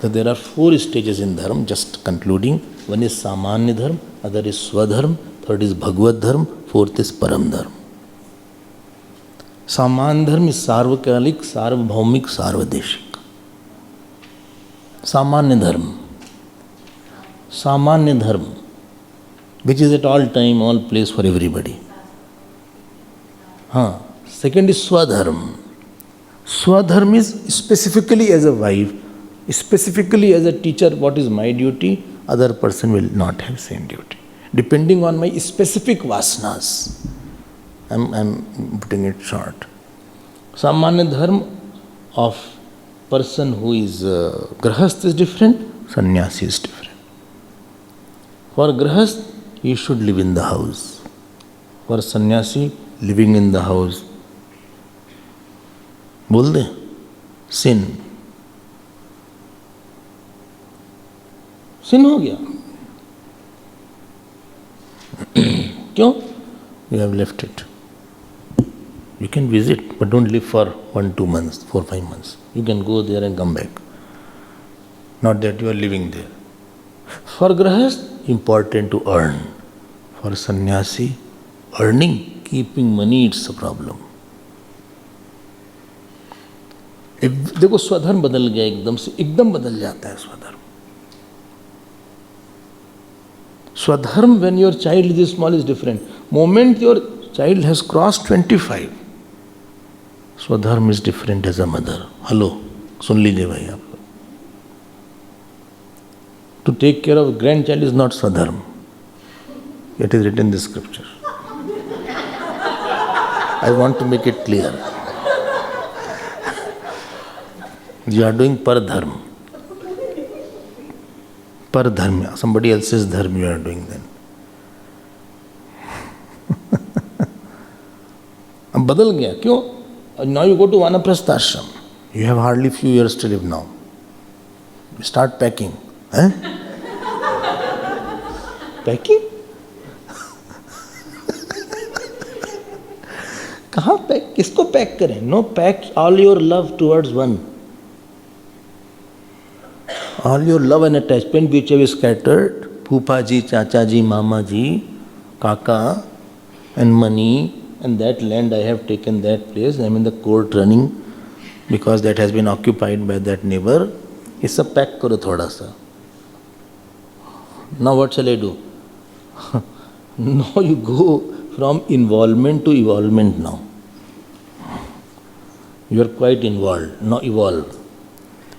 So there are 4 stages in dharma, just concluding. One is samanya dharma, other is swadharma, third is bhagavad dharma, fourth is param dharma. Samanya dharma is sarvakalik, sarvabhaumik, sarvadeshik. Samanya dharma. Samanya dharma, which is at all time, all place for everybody. Second is swadharma. Swadharma is specifically as a wife, specifically as a teacher, what is my duty, other person will not have same duty. Depending on my specific vasanas. I'm putting it short. Samanya dharma of person who is grahast is different, sannyasi is different. For grahast, he should live in the house. For sannyasi, living in the house. बोल दे sin हो गया. क्यों? You have left it. You can visit, but don't live for 1-2 months, 4-5 months. You can go there and come back. Not that you are living there. For grahast, important to earn. For sannyasi, earning, keeping money, it's a problem. देखो स्वधर्म बदल गया एकदम से, एकदम बदल जाता है स्वधर्म. Swadharma, when your child is small, is different. Moment your child has crossed 25, Swadharma is different as a mother. Hello, सुन लीजिए भाई आप. To take care of grandchild is not Swadharma. It is written in the scripture. I want to make it clear. You are doing paradharma. Paradharma, somebody else's dharma you are doing then. अब बदल गया, क्यों? Now you go to Vanaprastha ashram. You have hardly few years to live now. You start packing. Packing? कहाँ pack, किसको pack करें? No, pack all your love towards one. All your love and attachment which have scattered, Poopa ji, Chacha ji, Mama ji, Kaka, and money, and that land I have taken that place, I am in the court running because that has been occupied by that neighbor. It's a pack karo thoda sa. Now what shall I do? Now you go from involvement to evolvement now. You are quite involved, now evolve.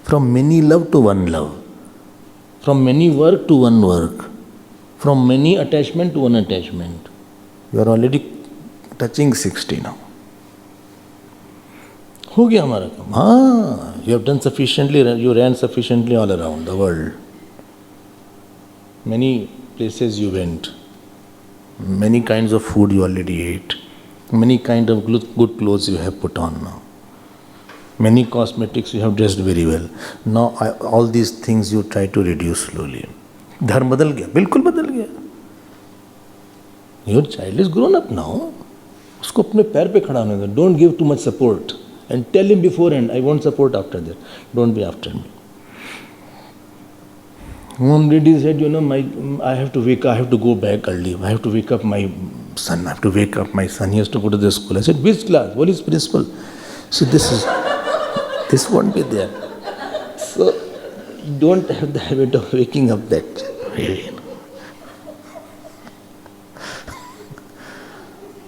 From many love to one love. From many work to one work. From many attachment to one attachment. You are already touching 60 now. हो गया हमारा काम. हाँ, you have done sufficiently, you ran sufficiently all around the world. Many places you went. Many kinds of food you already ate. Many kind of good clothes you have put on now. Many cosmetics you have dressed very well. Now all these things you try to reduce slowly. धर्म बदल गया, बिल्कुल बदल गया. Your child is grown up now. उसको अपने पैर पे खड़ा होने दो. Don't give too much support and tell him beforehand, I won't support after that. Don't be after me. One lady said, I have to go back early. I have to wake up my son. He has to go to the school. I said, which class? What is principal? So this won't be there. So don't have the habit of waking up that way.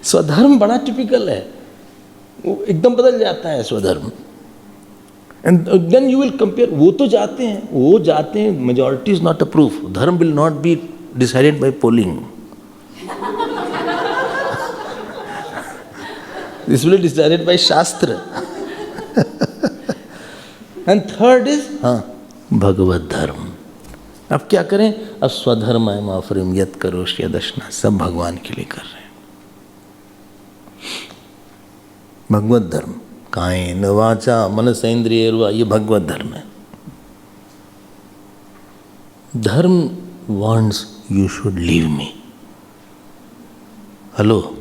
स्वधर्म बड़ा typical है, वो एकदम बदल जाता है स्वधर्म. And then you will compare. वो तो जाते हैं. Majority is not a proof. Dharma will not be decided by polling. This will be decided by Shastra. And third is Bhagavad Dharma. अब क्या करें? अब स्वधर्म I am offering यत करोष यदश्ना, सब भगवान के लिए कर रहे हैं. भगवत धर्म, कायेन वाचा मनसेन्द्रियैर्वा, ये भगवत धर्म है. धर्म wants you should leave me. Hello?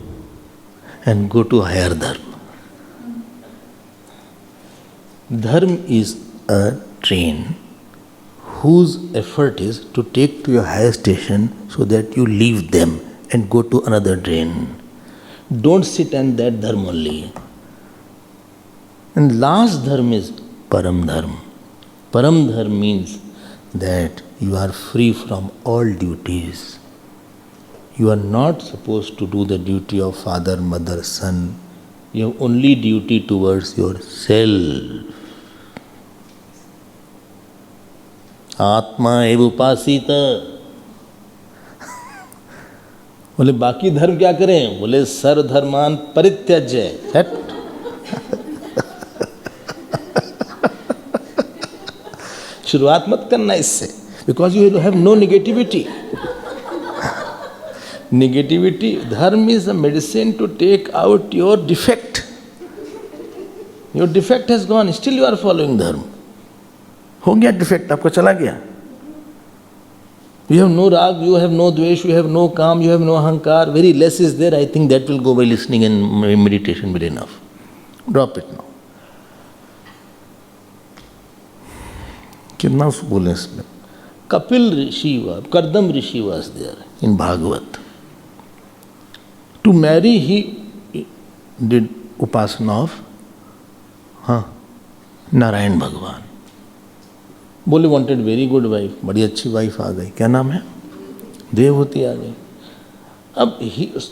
And go to higher dharma. Dharma is a train whose effort is to take to your higher station so that you leave them and go to another drain. Don't sit on that dharma only. And last dharma is param dharma. Param dharma means that you are free from all duties. You are not supposed to do the duty of father, mother, son. You have only duty towards yourself. आत्मा एव उपासित. बोले बाकी धर्म क्या करें? बोले सर्वधर्मान परित्यज्य. शुरुआत मत करना इससे, because you have no negativity. Negativity, dharma is a medicine to take out your defect. Your defect has gone, still you are following dharma. हो गया डिफेक्ट, आपका चला गया. You have no rag, you have no dvesh, you have no काम, you have no ahankar, very less is there. I think that will go by listening and meditation will be enough. Drop it now. कितना बोले इसमें? Kapil Rishi, Kardam Rishi was there in Bhagavad. To marry he did upasana of Narayan Bhagwan. बोले wanted very good wife, बड़ी अच्छी wife आ गई. क्या नाम है? देवहूति आ गई. अब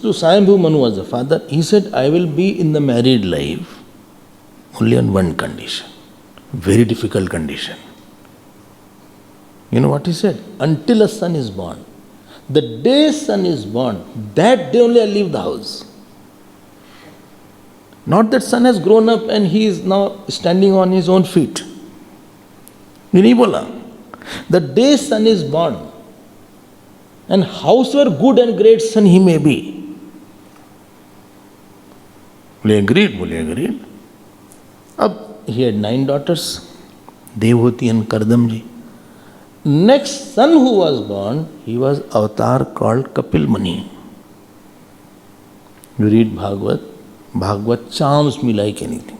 तो Swayambhu Manu was the father. He said I will be in the married life only on one condition, very difficult condition. You know what he said? Until a son is born, the day son is born, that day only I leave the house. Not that son has grown up and he is now standing on his own feet. ये नहीं बोला. The day son is born and हाउसवर good and great son he may be. बोले agreed, बोले agreed. अब he had 9 daughters, Devahuti and Kardam ji. Next son who was born, he was avatar called Kapil Muni. You read Bhagavat, Bhagavat charms me like anything.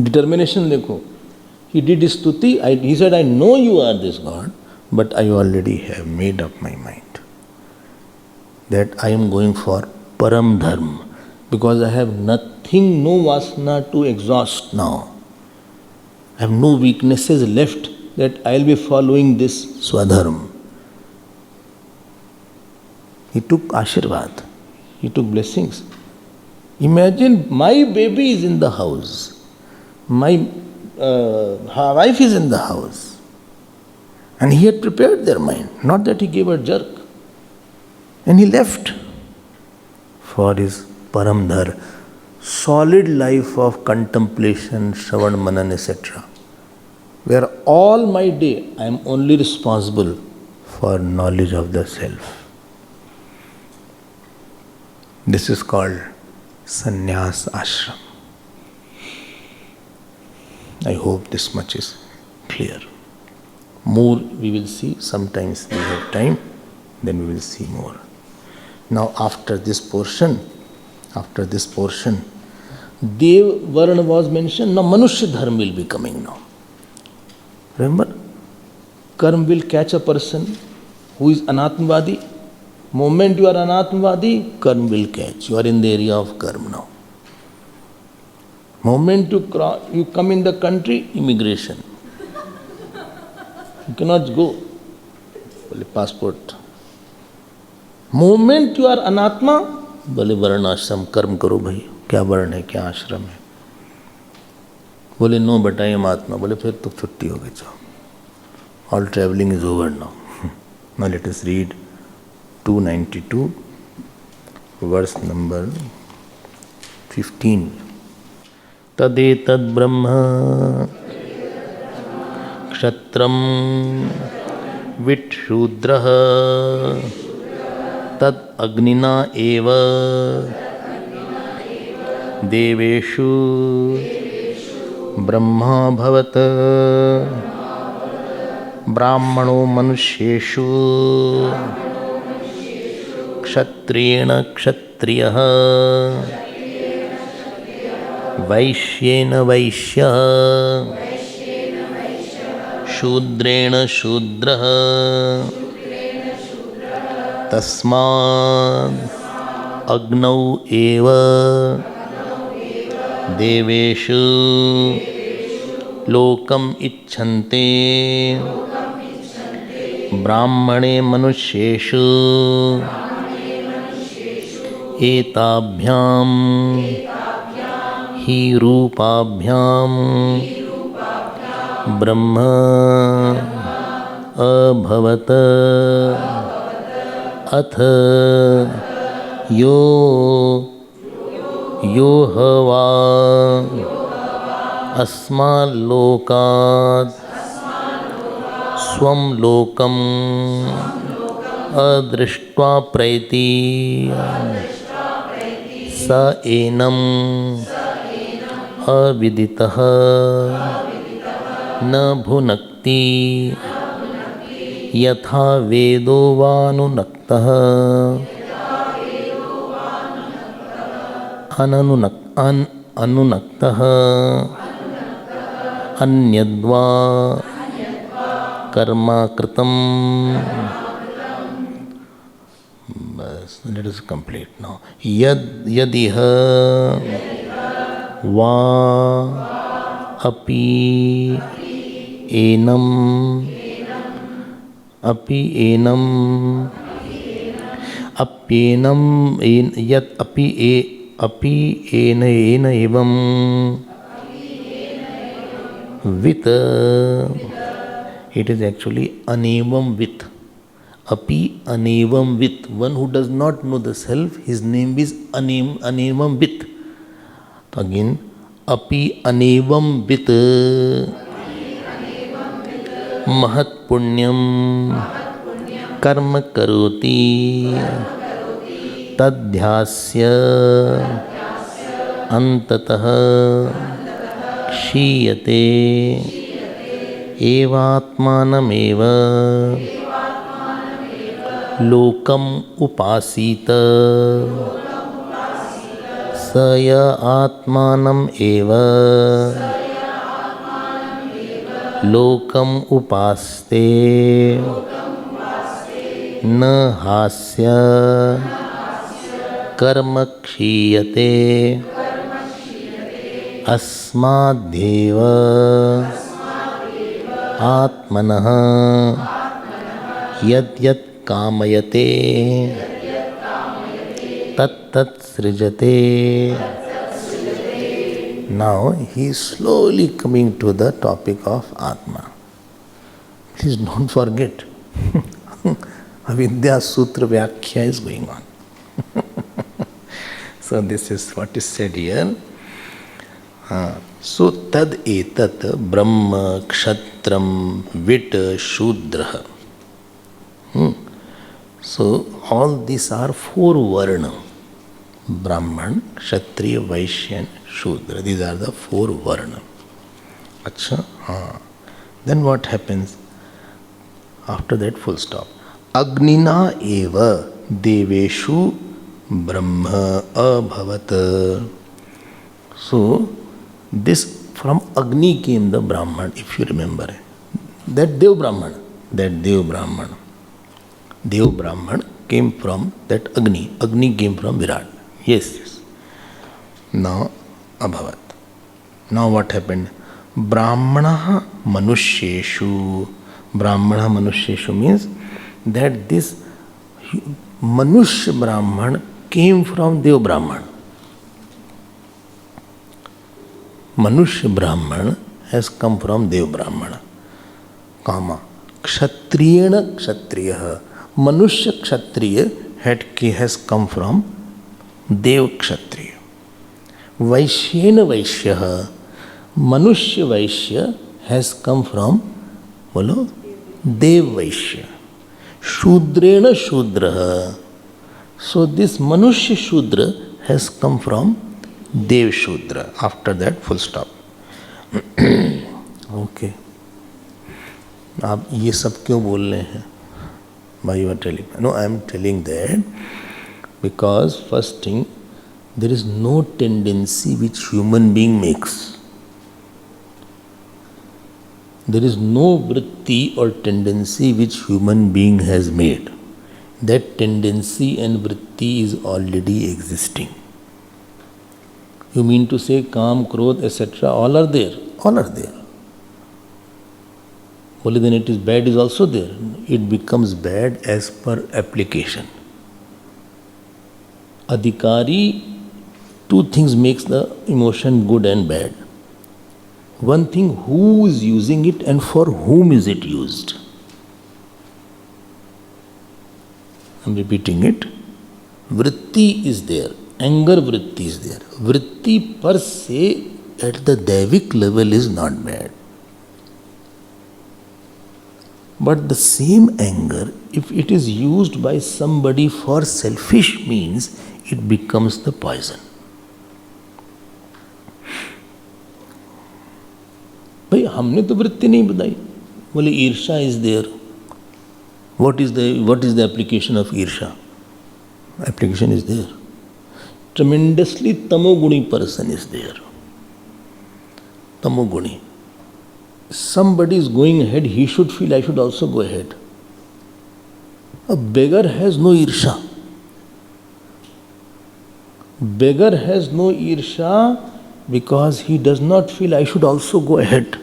Determination देखो. He did stuti. He said, I know you are this God, but I already have made up my mind that I am going for param dharma, because I have nothing, no vasana to exhaust now. I have no weaknesses left that I will be following this swadharma. He took ashirvad. He took blessings. Imagine my baby is in the house. My her wife is in the house, and he had prepared their mind, not that he gave a jerk, and he left for his paramdhar, solid life of contemplation, shravan, manan, etc., where all my day I am only responsible for knowledge of the self. This is called sannyas ashram. I hope this much is clear. More we will see, sometimes we have time, then we will see more. Now after this portion, Dev Varna was mentioned. Now Manushya Dharma will be coming now. Remember, Karma will catch a person who is Anatmavadi. Moment you are Anatmavadi, Karma will catch. You are in the area of Karma now. Moment you come in the country, immigration. You cannot go. बोले passport. Moment you are anatma, बोले वर्ण आश्रम कर्म करो भाई. क्या वर्ण है, क्या आश्रम है? बोले नो बट आई एम आत्मा. बोले फिर तो छुट्टी हो गई. जाओ. All traveling is over now. Now let us read 292, verse number 15. तदेतद् ब्रह्म क्षत्रं विट्शूद्रः तद् अग्निना एव देवेषु ब्रह्माभवत् ब्राह्मणो मनुष्येषु क्षत्रियेण क्षत्रियः वैश्येन वैश्यः शूद्रेण शूद्रः तस्माद् अग्नौ एव देवेषु लोकम् इच्छन्ते ब्राह्मणे मनुष्येषु एताभ्यां हि रूपाभ्यां ब्रह्म अभवत् अथ यो ह वा अस्माल्लोकात् स्वं लोकम् अदृष्ट्वा प्रैति स एनम् अविदितः न भुनक्ति यथा वेदो वानुनक्तः अनुनक्तः अन्यद्वा कर्म कृतं. Let us complete now. यदिह वा अपि एनं अप्येनं यत् अपि एन एवं with. It is actually anevam with. Api anevam with. One who does not know the self, his name is anevam with. So again, api anevam with mahat punyam karma karoti tadhyasya antatah क्षीयते एवात्मानमेव लोकम् उपासीत स य आत्मानम् एव लोकम् उपास्ते न हास्य कर्म क्षीयते अस्माद्देव आत्मनः यद्यत् कामयते तत्तत् सृजते. Now he is slowly coming to the topic of Atma. Please don't forget, Avidya Sutra Vyakhya is going on. So this is what is said here. So tad etat brahma kshatram vit shudra. So all these are four varna: Brahman, Kshatriya, Vaishya and Shudra. These are the four varna. Acha? Then what happens? After that, full stop. Agnina eva deveshu brahma abhavat. So this from Agni came the Brahman, if you remember. That Dev Brahman came from that Agni. Agni came from Virat. Yes. Now Abhavat. Now what happened? Brahmana Manusheshu. Brahmana Manusheshu means that this Manushya Brahman came from Dev Brahman. Manushya Brahman has come from Dev Brahmana. Kama. Kshatriyena Kshatriya. Manushya Kshatriya has come from Dev Kshatriya. Vaishyena Vaishya. Manushya Vaishya has come from Dev Vaishya. Shudrena Shudra. So this Manushya Shudra has come from Dev Shudra. After that, full stop. Okay. आप ये सब क्यों बोल रहे हैं? Why you are telling? No, I am telling that because first thing, there is no tendency which human being makes. There is no vritti or tendency which human being has made. That tendency and vritti is already existing. You mean to say Kam, Krodh, etc. all are there? All are there. Only then it is bad is also there. It becomes bad as per application. Adhikari, two things makes the emotion good and bad. One thing, who is using it and for whom is it used? I am repeating it. Vritti is there. Anger vritti is there. Vritti per se at the Daivik level is not bad. But the same anger, if it is used by somebody for selfish means, it becomes the poison. भाई हमने तो वृत्ति नहीं बताई, बोले ईर्षा is there. What is the application of ईर्षा? Application is there. Tremendously tamoguni person is there. Tamoguni. Somebody is going ahead, he should feel I should also go ahead. A beggar has no ईर्षा. Beggar has no ईर्षा because he does not feel I should also go ahead.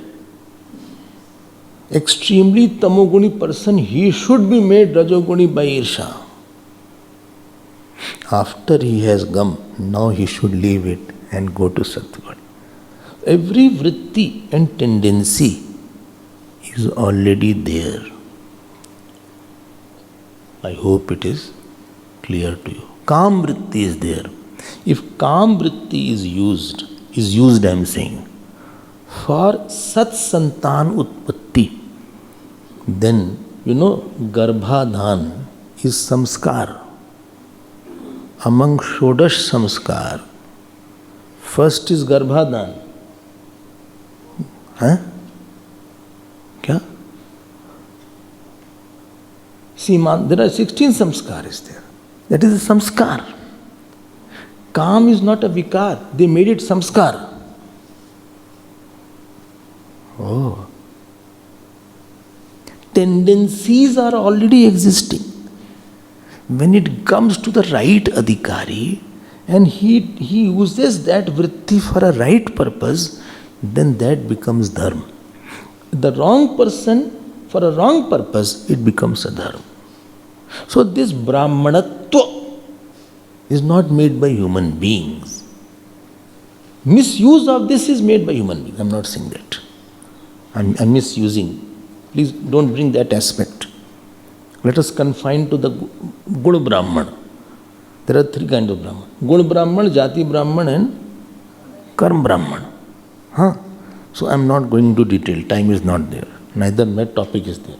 Extremely tamoguni person, he should be made rajoguni by ईर्षा. After he has come, now he should leave it and go to Satguru. Every vritti and tendency is already there. I hope it is clear to you. Kam vritti is there. If Kam vritti is used, I am saying, for Sat Santan Utpatti, then, Garbhadhan is samskar. Among Shodash samskar, first is Garbhadhan. Kya? See, there are 16 samskaras there. That is a samskar. Kam is not a vikar. They made it samskar. Oh. Tendencies are already existing. When it comes to the right adhikari and he uses that vritti for a right purpose, then that becomes dharma. The wrong person, for a wrong purpose, it becomes a dharma. So this brahmanatva is not made by human beings. Misuse of this is made by human beings. I am not saying that. I'm misusing. Please don't bring that aspect. Let us confine to the Guna Brahman. There are three kinds of Brahman. Guna Brahman, Jati Brahman and Karma Brahman. So I am not going into detail. Time is not there. Neither my topic is there.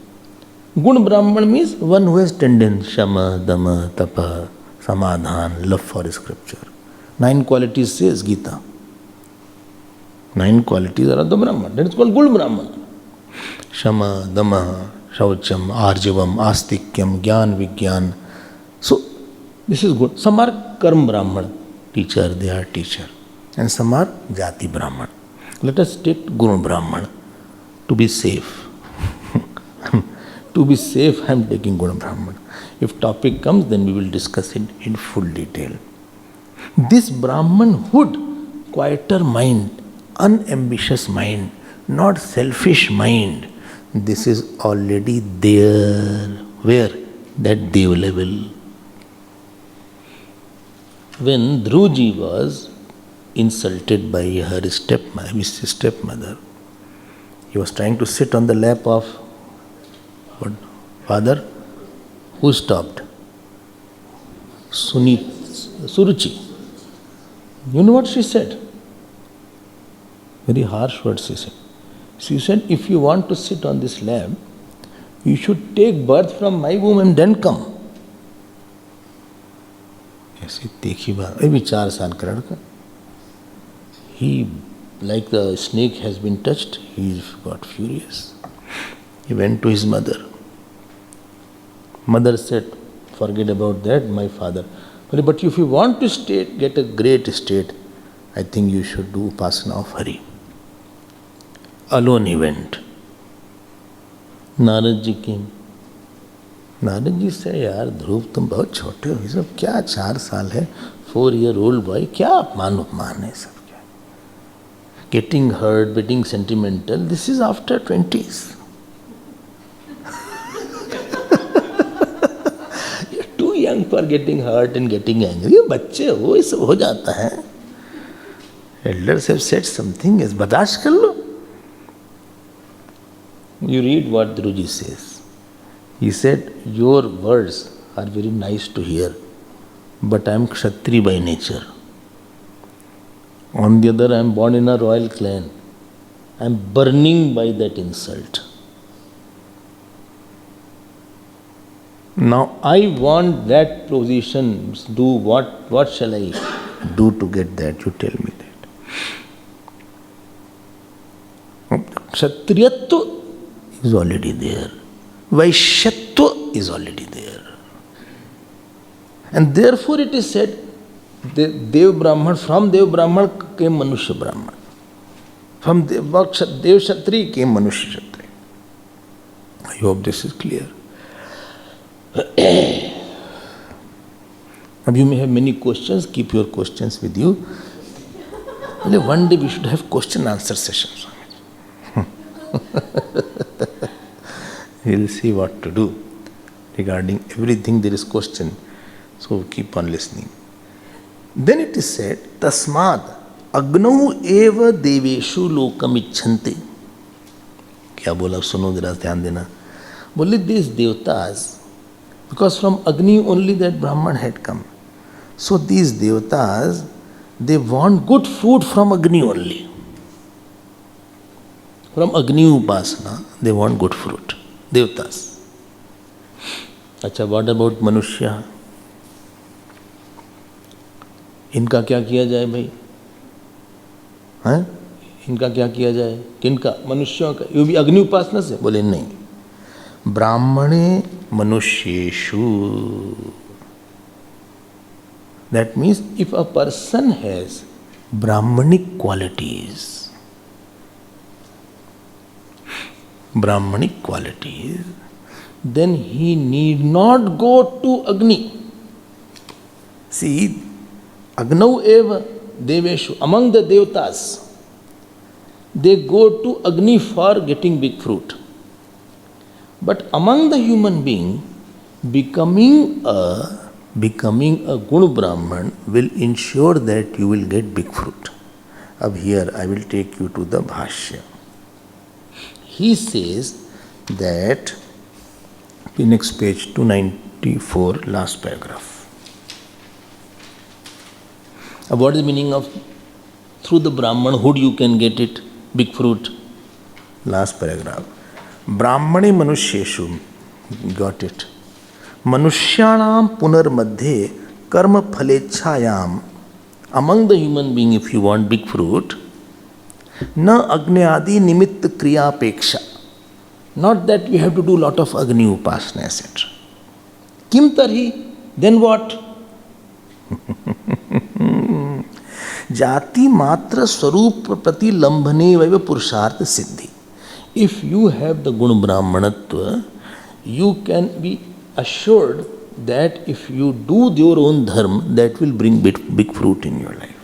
Guna Brahman means one who has tendency, Shama, Dama, Tapa, Samadhan, love for scripture. 9 qualities says Gita. 9 qualities are of the Brahman. That is called Guna Brahman. Shama, Dama, Shaucham, Arjavam, Astikyam, Gyan, Vigyan. So, this is good. Some are Karma Brahman, teacher, they are teacher. And some are Jati Brahman. Let us take Guna Brahman to be safe. To be safe, I am taking Guna Brahman. If topic comes, then we will discuss it in full detail. This Brahmanhood, quieter mind, unambitious mind, not selfish mind, this is already there. Where? That Dev level. When Dhruji was insulted by her stepmother, he was trying to sit on the lap of what? Father. Who stopped? Suruchi. You know what she said? Very harsh words she said. She said, if you want to sit on this lap, you should take birth from my womb and then come. ऐसी देखी बात, अभी 4 साल का लड़का. He, like the snake has been touched, he got furious. He went to his mother. Mother said, forget about that, my father. But if you want to get a great state, I think you should do Upasana of Hari. Alone he went. Narad ji के, नारद जी से, यार ध्रुव तुम बहुत छोटे हो, ये सब क्या 4 साल है, 4 year old बॉय, क्या अपमान उपमान है सब क्या, getting hurt, getting sentimental, this is after 20s. Too young for getting hurt and getting angry. ये बच्चे हो, ये सब हो जाता है. Elders have said something, is बर्दाश्त कर लो. You read what Dhruji says. He said, your words are very nice to hear, but I am Kshatri by nature. On the other, I am born in a royal clan. I am burning by that insult. Now I want that position. Do what shall I do to get that? You tell me that. Kshatriyatva is already there. Vaishyatva is already there. And therefore it is said, Dev Brahman, from Dev Brahman came Manushya Brahman. From Dev Kshatri came Manushya Kshatri. I hope this is clear. Now you may have many questions, keep your questions with you. One day we should have question answer sessions. We'll see what to do. Regarding everything there is question. So keep on listening. Then it is said, Tasmad Agnau eva deveshu lokam ichchante. क्या बोला सुनो जरा ध्यान देना. बोले these devatas, because from Agni only that Brahman had come. So these devatas, they want good food from Agni only. From Agni Upasana, they want good fruit. Devatas. अच्छा, what about Manushya? इनका क्या किया जाए भाई? हैं? इनका क्या किया जाए? किनका? मनुष्यों का. ये भी अग्नि उपासना से? बोले नहीं. ब्राह्मणे मनुष्येषु. That means if a person has Brahmanic qualities, then he need not go to Agni. See, Agnau eva deveshu, among the devatas, they go to Agni for getting big fruit. But among the human being, becoming a Guna Brahman will ensure that you will get big fruit. Ab here I will take you to the Bhashya. He says that, the next page, 294, last paragraph. What is the meaning of through the Brahmanhood you can get it, big fruit? Last paragraph. Brahmane manusheshu, got it. Manushyanam punar madhye karma phalechhayam. Among the human being, if you want big fruit, na agnyadi nimitta kriya peksha. Not that we have to do lot of Agni upasana, etc. Kim tarhi? Then what? Jati matra swarup prati lambhane vaiva purushartha siddhi. If you have the Guna Brahmanatva, you can be assured that if you do your own dharma, that will bring big fruit in your life.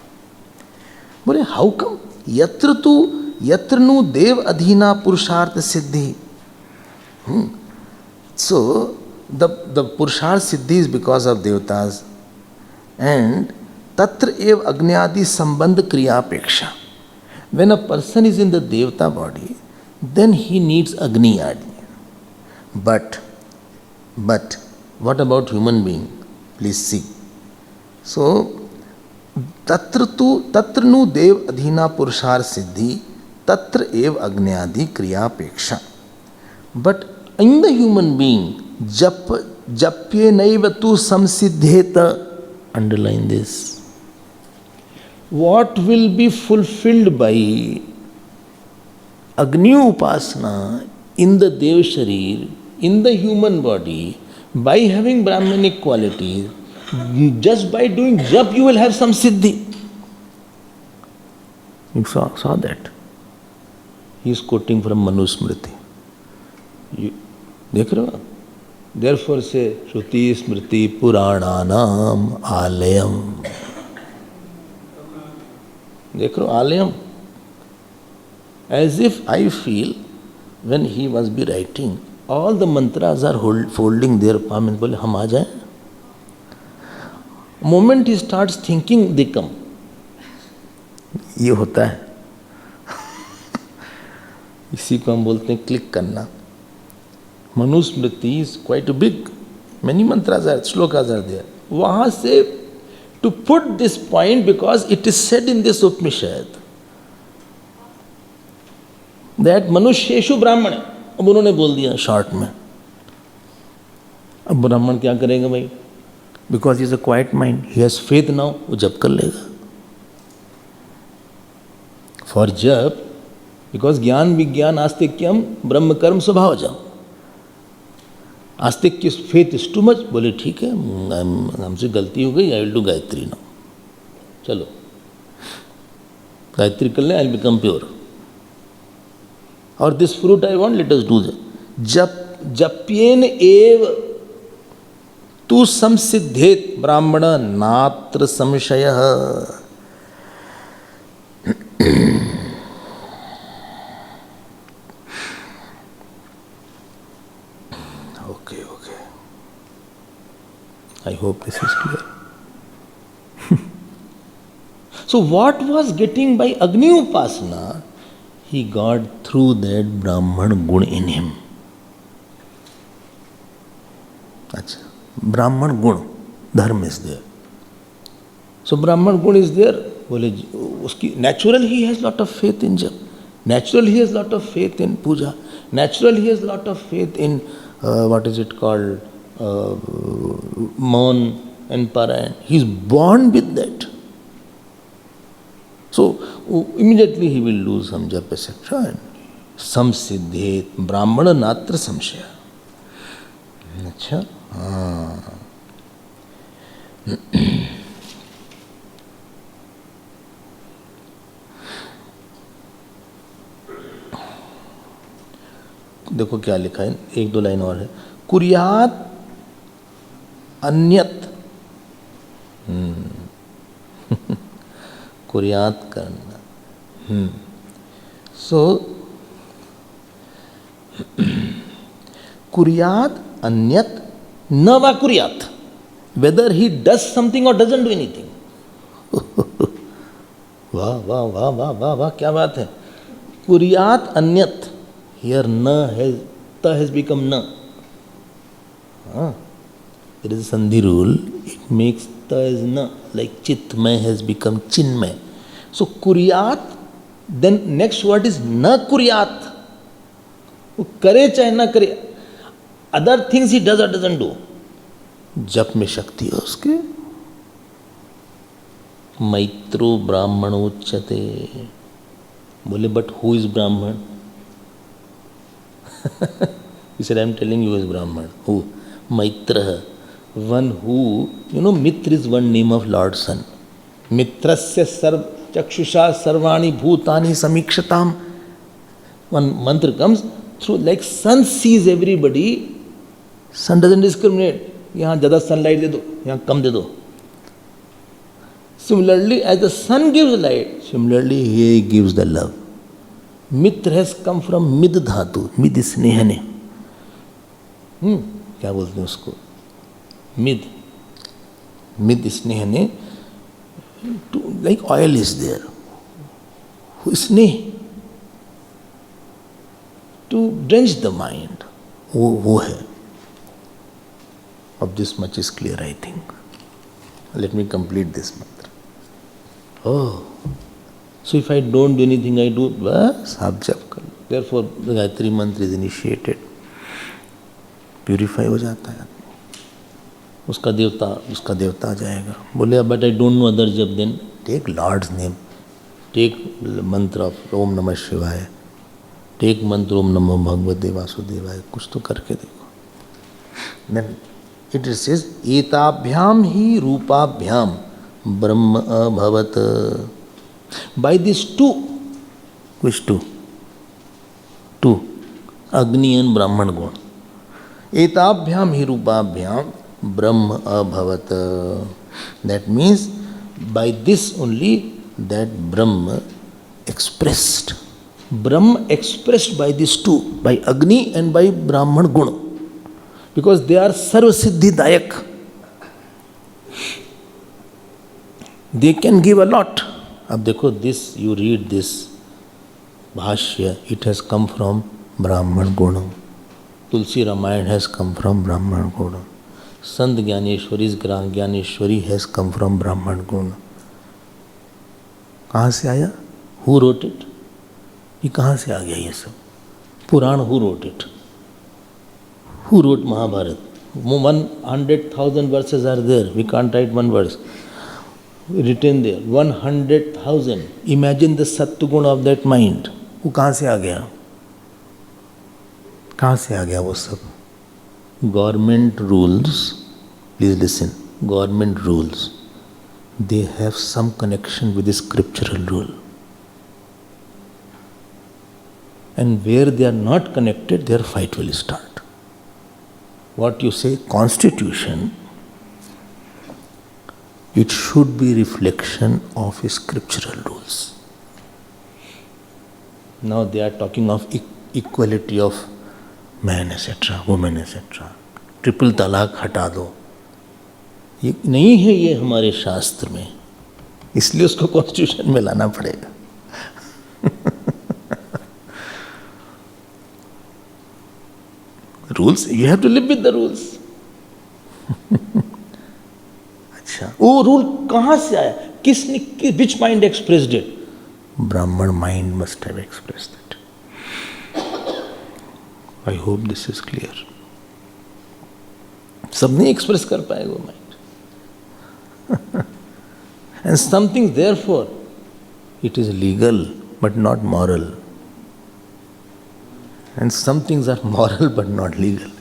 But how come? Yatra nu dev adhina purushartha siddhi. So, the purushartha siddhi is because of devatas. And tatra ev agnyadi sambandh kriya peksha. When a person is in the devata body, then he needs Agni adi. But what about human being? Please see. So, tatra nu dev adhina purushar siddhi tatra ev agnyadi kriya peksha. But in the human being, japye naivatu samsiddheta. Underline this. What will be fulfilled by Agni Upasana in the Dev Sharir, in the human body, by having Brahmanic qualities, just by doing jap you will have some siddhi. You saw that. He is quoting from Manusmriti. देख रहे हो? Therefore से श्रुति स्मृति पुराणानाम आलयम, देख रहे हो? Aalayam. As if I feel when he must be writing, all the mantras are folding their palm and बोले हम आ जाएं. Moment he starts thinking, they come. ये होता है. इसी को हम बोलते हैं क्लिक करना. Manusmriti is quite big. Many mantras are, shlokas are there. वहाँ से to put this point, because it is said in this Upanishad that मनुष्येषु ब्राह्मण. अब उन्होंने बोल दिया शॉर्ट में. अब ब्राह्मण क्या करेगा भाई? Because he is a quite mind, he has faith now, वो जप कर लेगा. फॉर जप, बिकॉज ज्ञान विज्ञान आस्तिक्यम ब्रह्म कर्म स्वभाव जाओ. आस्तिक फेथ इज टू मच. बोले ठीक है, हमसे गलती हो गई, I will do Gayatri now. चलो गायत्री कर ले, आई विल बिकम प्योर. और this fruit I want, let us do that. जप्येन एव तु संसिद्धेत ब्राह्मण नात्र संशयः. Okay. I hope this is clear. So what was getting by Agni Upasana? He got through that Brahman gun in him. Achha. Brahman gun, dharma is there. So Brahman gun is there. बोले उसकी natural he has lot of faith in jap. Natural he has lot of faith in puja. Natural he has lot of faith in what is it called, Maun and Parayan. He is born with that. So immediately he will do some jap etc. and samsiddhet brahmana natra samshaya. अच्छा, हाँ. देखो क्या लिखा है, एक दो line और है. कुर्यात अन्यत, कुर्यात करना. सो कुर्यात अन्यत न वा कुर्यात, वेदर ही डज समथिंग और डजंट डू एनीथिंग. वाह वाह वाह वाह वाह वाह, क्या बात है. कुर्यात अन्यत, here na has, ta has become na. There is a sandhi rule, it makes ta as na, like chitmay has become chinmay. So kuryat, then next word is na kuryat. वो करे चाहे ना करे, other things he does or doesn't do. जप में शक्ति है उसके. मैत्रो ब्राह्मणोच्यते. बोले but who is Brahman? He said, I am telling you as Brahman. Who? Maitra. One who, Mitra is one name of Lord Sun. Mitrasya chakshusha sarvani bhutani samikshatam. One mantra comes through, like sun sees everybody. Sun doesn't discriminate. यहाँ ज़्यादा sunlight दे दो, यहाँ कम दे दो. Similarly, as the sun gives light, similarly he gives the love. Mitra has come from mid dhatu, mid स्नेह ने. क्या बोलते हैं उसको? मिद, मिद स्नेह ने. To like oil is there, स्नेह टू ड्रेंच द माइंड, वो है. अब this much is clear I think. Let me complete this mantra. Oh, so if I don't do anything, I do, बस आप जप कर लो. Therefore the गायत्री मंत्र is initiated. प्यूरिफाई हो जाता है उसका देवता आ जाएगा. बोले but I don't know other jap. Then take Lord's name, take mantra of Om Namah Shivaya, take मंत्र ओम नमो भगवते वासुदेवाय. कुछ तो करके देखो. Then it says एताभ्याम he रूपाभ्याम Brahma अभवत. By these two, which two? Two. Agni and Brahman Guna. Etabhyam hi rupabhyam Brahma abhavat. That means by this only that Brahma expressed. Brahma expressed by these two, by Agni and by Brahman Guna. Because they are Sarva Siddhi Dayak. They can give a lot. अब देखो this, you read this Bhashya, it has come from Brahman Guna. Tulsi Ramayana has come from Brahman Guna. Sant Gyaneshwari's Gyaneshwari has come from Brahman Guna. कहाँ से आया? Who wrote it? ये कहाँ से आ गया ये सब? पुराण who wrote it? Who wrote Mahabharata? 100,000 verses are there. We can't write one verse. Written there 100,000. Imagine the Sattva-guna of that mind. वो कहाँ से आ गया? कहाँ से आ गया वो सब? Government rules, please listen, government rules, they have some connection with the scriptural rule. And where they are not connected, their fight will start. What you say, constitution, it should be reflection of scriptural rules. Now they are talking of equality of man etc., woman etc. Triple तलाक हटा दो, ये नहीं है ये हमारे शास्त्र में, इसलिए उसको कॉन्स्टिट्यूशन में लाना पड़ेगा. Rules, you have to live with the rules. अच्छा, वो रूल कहाँ से आया? किसने, which mind expressed it? Brahmin mind must have expressed it. I hope this is clear. सब नहीं एक्सप्रेस कर पाएगा mind. And something therefore it is legal but not moral, and some things are moral but not legal.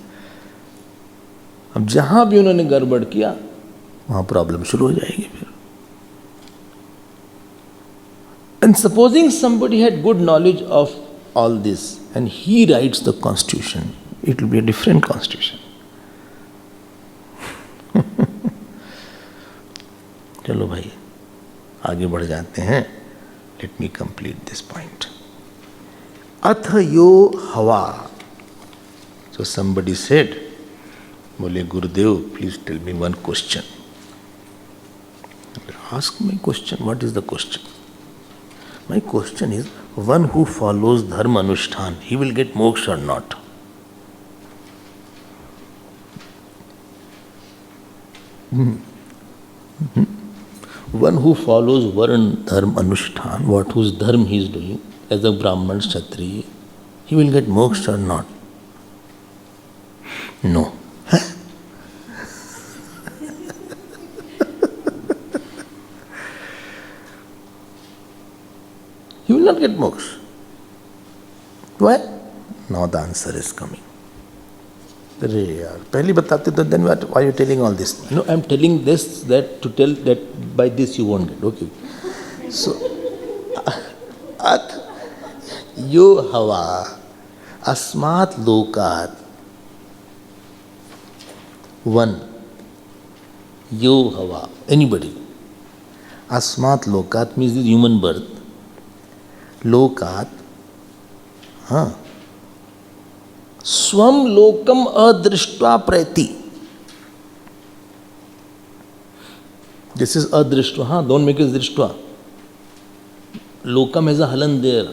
अब जहां भी उन्होंने गड़बड़ किया वहां प्रॉब्लम शुरू हो जाएगी फिर. And supposing somebody had good knowledge of all this and he writes the constitution, it will be a different constitution. चलो भाई आगे बढ़ जाते हैं. Let me complete this point. अथ यो हवा. सो somebody said, बोले Gurudev please tell me one question. Ask my question. What is the question? My question is, one who follows dharma anushthan, he will get moksha or not? One who follows varna dharma anushthan, what whose dharma he is doing as a brahman kshatriya, he will get moksha or not? No. He will not get moksha. Why? Now the answer is coming. अरे यार पहले बताते तो then why are you telling all this? No, I am telling this that to tell that by this you won't get. Okay. So, at यो हवा अस्मात् लोकात्. One. यो हवा. Anybody. अस्मात् लोकात् means the human birth. लोकात्, हाँ, स्वम लोकम अदृष्ट्वा प्रैति. This is अदृष्ट्वा. हाँ, don't make it दृष्ट्वा. लोकम as a हलन there.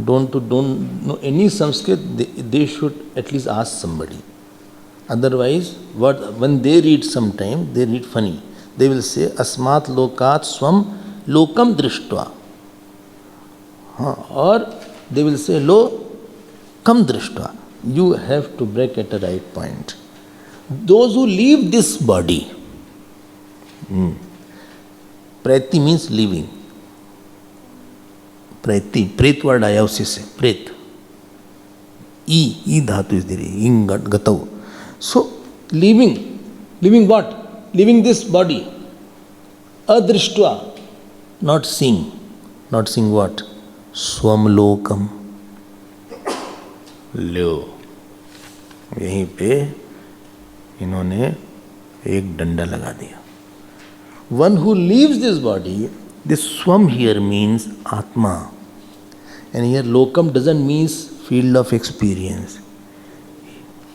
Don't know any Sanskrit, they should at least ask somebody. Otherwise, when they read sometime, they read funny. They will say अस्मात् लोकात् स्वम लोकम दृष्ट्वा. हाँ, और they will say लो कम दृष्ट्वा. You have to break at a right point. Those who leave this body, प्रैति means living. प्रैति, प्रेत word आया उसी से, प्रेत. ई धातु इज देयर, इंग गतौ. So living what? Living this body. Adrishtva, not seeing what? Swamlokam. लो, यहीं पे इन्होंने एक डंडा लगा दिया. One who leaves this body, this swam here means Atma. And here lokam doesn't mean field of experience.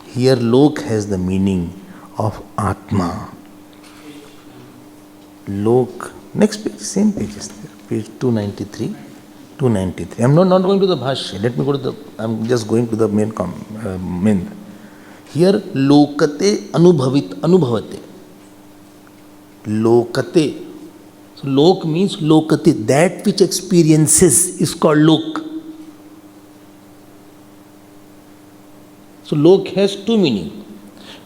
Here lok has the meaning of Atma. Lok, next page, same page is there, page 293. 293. I'm not going to the Bhashya. Let me go to the, I'm just going to the main. Here lokate anubhavate. Lokate. So lok means lokate. That which experiences is called lok. So lok has two meanings.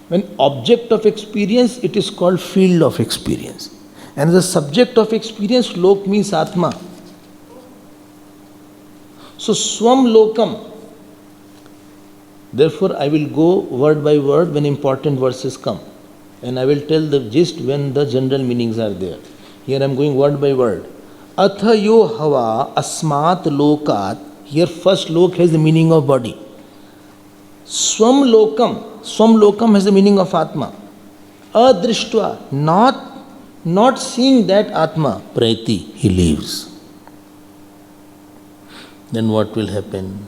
When object of experience, it is called field of experience. And the subject of experience, lok means Atma. So swam lokam. Therefore, I will go word by word when important verses come. And I will tell the gist when the general meanings are there. Here I am going word by word. Atha yo hava asmat lokat. Here first lok has the meaning of body. Swam lokam has the meaning of Atma. Adrishtva, not seeing that Atma, praiti, he leaves. Then what will happen?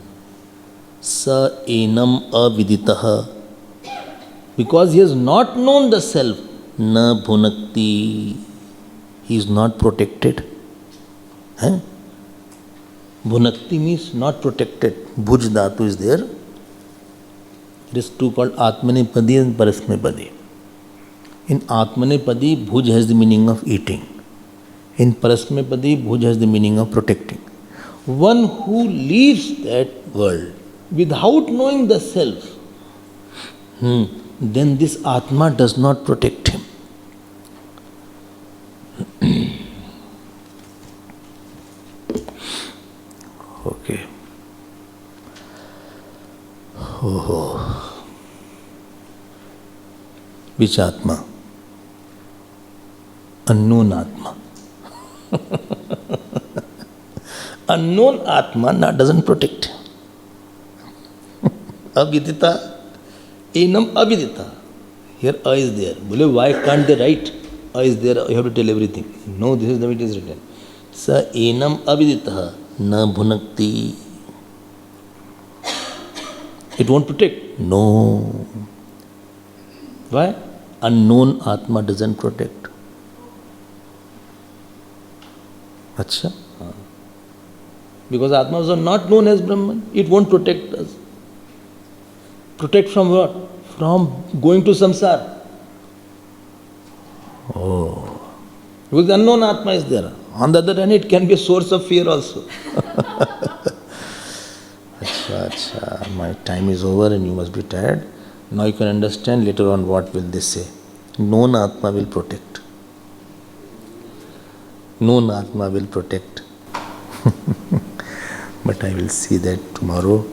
Sa enam aviditaha. Because he has not known the self, na bhunakti, he is not protected. Bhunakti means not protected. Bhuj dhatu is there. It is two called Atmanepadi and Parasmepadi. In Atmanepadi, Bhuj has the meaning of eating. In Parasmepadi, Bhuj has the meaning of protecting. One who leaves that world without knowing the self, then this Atma does not protect him. Okay. Which Atma? Unknown Atma. Unknown Atma doesn't protect. Avidita, enam avidita. Here A is there. Bole, why can't they write? A is there, you have to tell everything. No, this is the way it is written. Sa enam avidita na bhunakti. It won't protect. No. Why? Unknown Atma doesn't protect. Acha? Because Atma was not known as Brahman. It won't protect us. Protect from what? From going to samsara. Oh. Because the unknown Atma is there. On the other hand, it can be a source of fear also. Acha, my time is over and you must be tired. Now you can understand later on what will they say. Known Atma will protect. Known Atma will protect. But I will see that tomorrow.